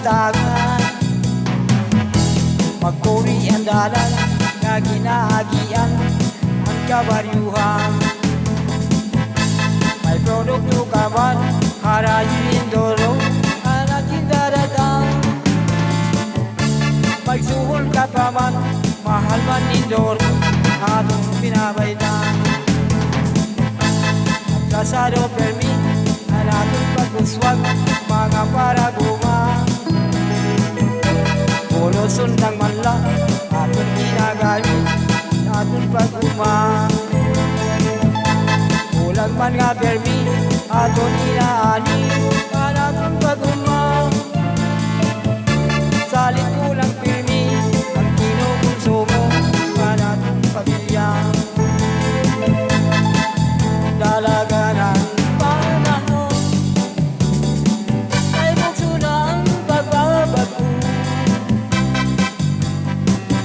kautangan. Magkuri ang dalan nga ginaagian ang kabaryuhan. May produkto ka man, harayin doro, hanakin daratang. Magsuhol ka pa man, mahal man nindoro, atong pinabaydan. Kasado permi, anatong pagkuswag, mga paraguma. Puro sundang manla, atong ginagamit, atong paguma. Ulang man nga permi, atong inaani, anatong paguma. Salit kulang permi, ang kinukonsumo, anatong pagbiyan. Dalaga ng panahon ay bukso na ang pagbabago.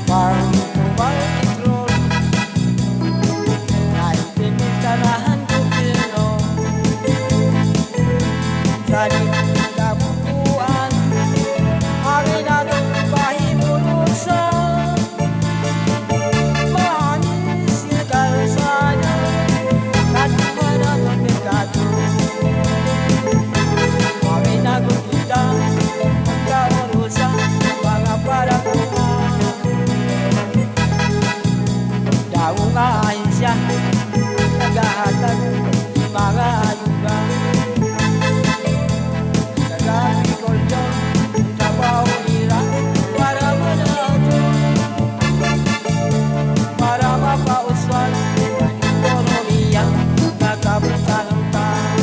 Parang tumal-itrol ay pinagtanahan ko pino. Sa likod kabukuan, akin atong pahimulusan. Mahanis yung kalsada, nagahatag mga ayuda. Nag-agriculture, trabaho nila para manalo, para mapauswan ang ekonomiya na kabutan ng tao.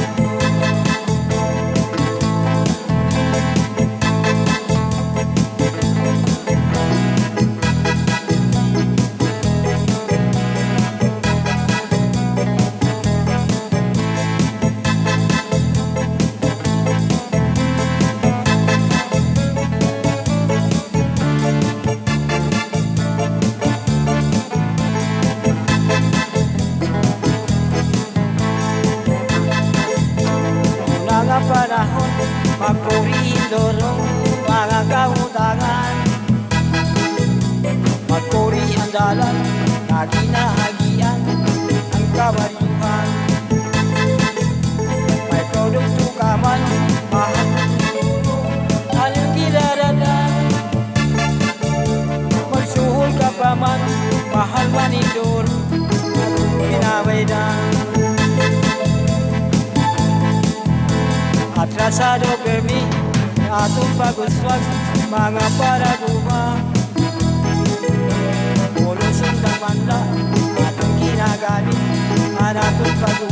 Mga panahon, magpurihin dorong mga kautangan. Magpuri ang dalan, na ginaagian ang kabaryuhan. May produkto ka man, mahal aling kinaradan. Magsuhol ka pa man, mahal man indor, atong pinabaydan. Atrasado permi, atong paguswag, mga paraguma. Puro sundang manla, atong ginagamit, atong paguswag.